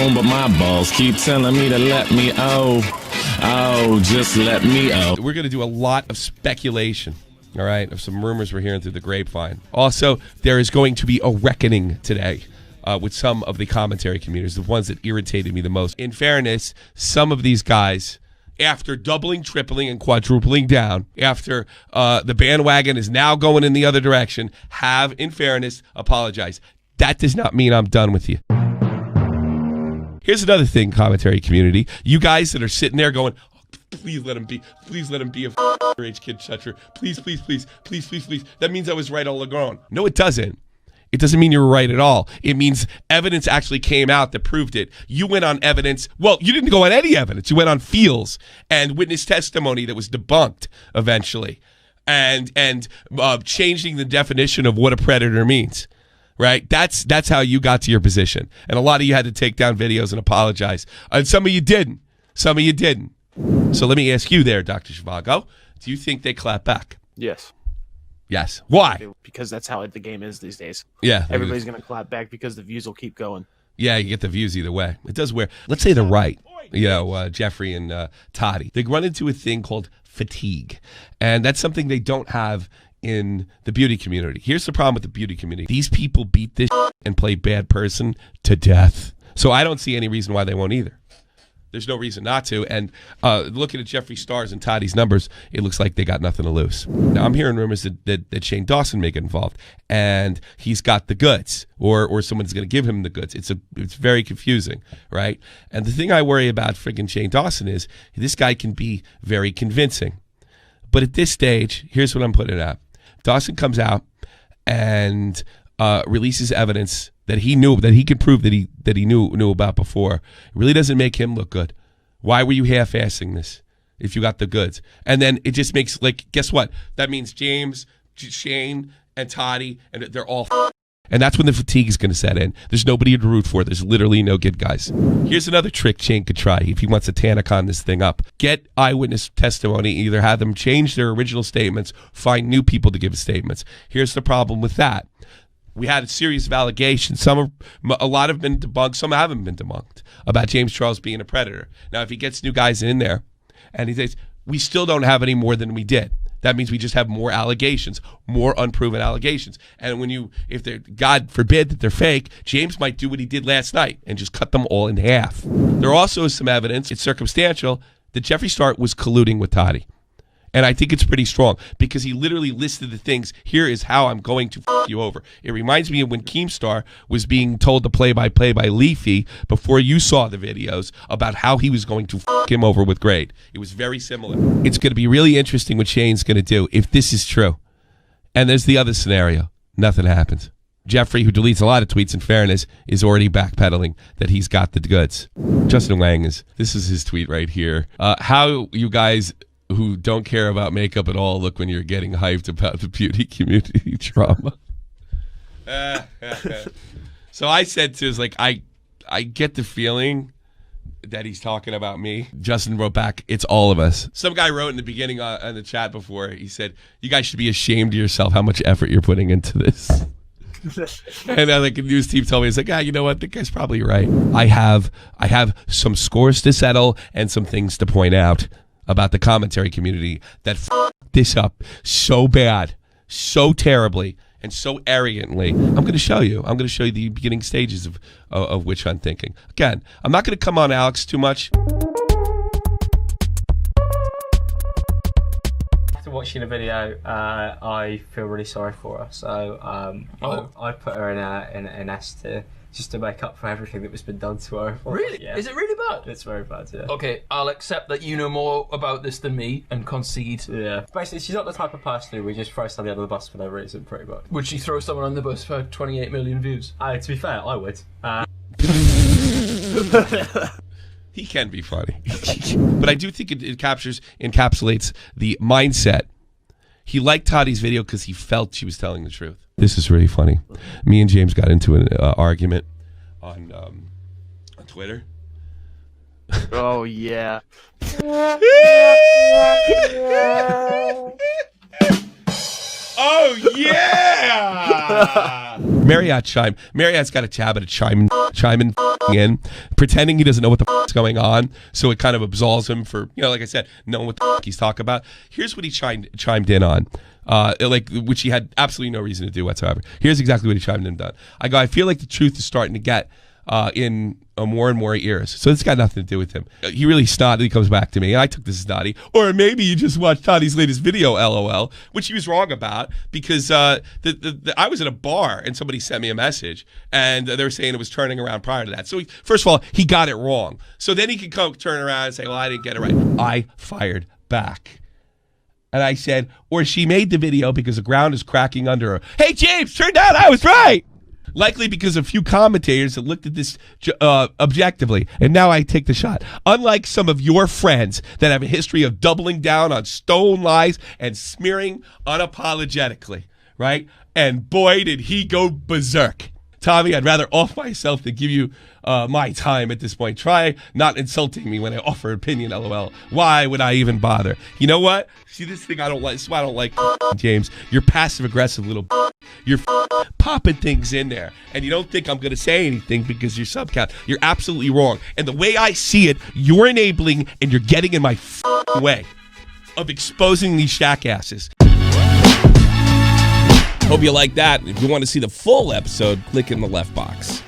phone, but my balls keep telling me to let me just let me We're going to do a lot of speculation, all right, of some rumors we're hearing through the grapevine. Also, there is going to be a reckoning today with some of the commentary communities, the ones that irritated me the most. In fairness, some of these guys, after doubling, tripling, and quadrupling down, after the bandwagon is now going in the other direction, have, in fairness, apologized. That does not mean I'm done with you. Here's another thing, commentary community. You guys that are sitting there going, oh, please let him be. Please let him be a underage kid toucher. Please, please, please, please, please, please. That means I was right all along. No, it doesn't. It doesn't mean you were right at all. It means evidence actually came out that proved it. You went on evidence. Well, you didn't go on any evidence. You went on feels and witness testimony that was debunked eventually, and changing the definition of what a predator means. Right? That's how you got to your position. And a lot of you had to take down videos and apologize. And some of you didn't. Some of you didn't. So let me ask you there, Dr. Zhivago. Do you think they clap back? Yes. Yes. Why? Because that's how the game is these days. Yeah. Everybody's going to clap back because the views will keep going. Yeah, you get the views either way. It does wear. Let's say the right, Jeffree and Tati. They run into a thing called fatigue. And that's something they don't have in the beauty community. Here's the problem with the beauty community. These people beat this and play bad person to death. So I don't see any reason why they won't either. There's no reason not to. And looking at Jeffree Star's and Tati's numbers, it looks like they got nothing to lose. Now, I'm hearing rumors that Shane Dawson may get involved, and he's got the goods, or someone's going to give him the goods. It's very confusing, right? And the thing I worry about friggin' Shane Dawson is this guy can be very convincing. But at this stage, here's what I'm putting at. Dawson comes out and releases evidence that he knew, that he could prove that he knew about before. It really doesn't make him look good. Why were you half-assing this if you got the goods? And then it just makes, like, guess what? That means James, Shane, and Tati, and they're all and that's when the fatigue is going to set in. There's nobody to root for. There's literally no good guys. Here's another trick Shane could try if he wants to Tanacon this thing up. Get eyewitness testimony. Either have them change their original statements, find new people to give statements. Here's the problem with that. We had a series of allegations. A lot have been debunked. Some haven't been debunked about James Charles being a predator. Now, if he gets new guys in there and he says, we still don't have any more than we did. That means we just have more allegations, more unproven allegations. And if they're, God forbid that they're fake, James might do what he did last night and just cut them all in half. There also is some evidence, it's circumstantial, that Jeffree Star was colluding with Tati. And I think it's pretty strong because he literally listed the things. Here is how I'm going to f you over. It reminds me of when Keemstar was being told to play-by-play by Leafy before you saw the videos about how he was going to f him over with grade. It was very similar. It's going to be really interesting what Shane's going to do if this is true. And there's the other scenario. Nothing happens. Jeffree, who deletes a lot of tweets in fairness, is already backpedaling that he's got the goods. Justin Wang this is his tweet right here. How you guys who don't care about makeup at all look when you're getting hyped about the beauty community drama. So I said to us, like, I get the feeling that he's talking about me. Justin wrote back, it's all of us. Some guy wrote in the beginning on the chat before, he said, you guys should be ashamed of yourself how much effort you're putting into this. And like the news team told me, it's like, you know what, the guy's probably right. I have some scores to settle and some things to point out about the commentary community that this up so bad, so terribly, and so arrogantly. I'm going to show you. I'm going to show you the beginning stages of which I'm thinking. Again, I'm not going to come on Alex too much. After watching the video, I feel really sorry for her. So I put her in an S tier, just to make up for everything that was been done to her. Really? Yeah. Is it really bad? It's very bad, yeah. Okay, I'll accept that you know more about this than me and concede. Yeah. Basically, she's not the type of person who we just throw somebody under the bus for no reason, pretty much. Would she throw someone on the bus for 28 million views? To be fair, I would. He can be funny. But I do think it encapsulates the mindset. He liked Tati's video because he felt she was telling the truth. This is really funny. Me and James got into an argument on Twitter. Oh, yeah. Oh, yeah! Marriott's got a habit of chiming in, pretending he doesn't know what the is going on, so it kind of absolves him for, like I said, knowing what the he's talking about. Here's what he chimed in on, which he had absolutely no reason to do whatsoever. Here's exactly what he chimed in on. I feel like the truth is starting to get in more and more ears. So it's got nothing to do with him. He really snotty. He comes back to me, and I took this as naughty. Or maybe you just watched Tati's latest video, LOL, which he was wrong about because I was at a bar and somebody sent me a message, and they were saying it was turning around prior to that. So first of all, he got it wrong. So then he could turn around and say, well, I didn't get it right. I fired back. And I said, or she made the video because the ground is cracking under her. Hey, James, turned out I was right. Likely because a few commentators have looked at this objectively, and now I take the shot. Unlike some of your friends that have a history of doubling down on stone lies and smearing unapologetically, right? And boy, did he go berserk. Tommy, I'd rather off myself than give you my time at this point. Try not insulting me when I offer opinion, LOL. Why would I even bother? You know what? See, this thing I don't like. This is why I don't like James. You're passive-aggressive little You're popping things in there. And you don't think I'm going to say anything because you're subcount. You're absolutely wrong. And the way I see it, you're enabling and you're getting in my way of exposing these shackasses. Hope you like that. If you want to see the full episode, click in the left box.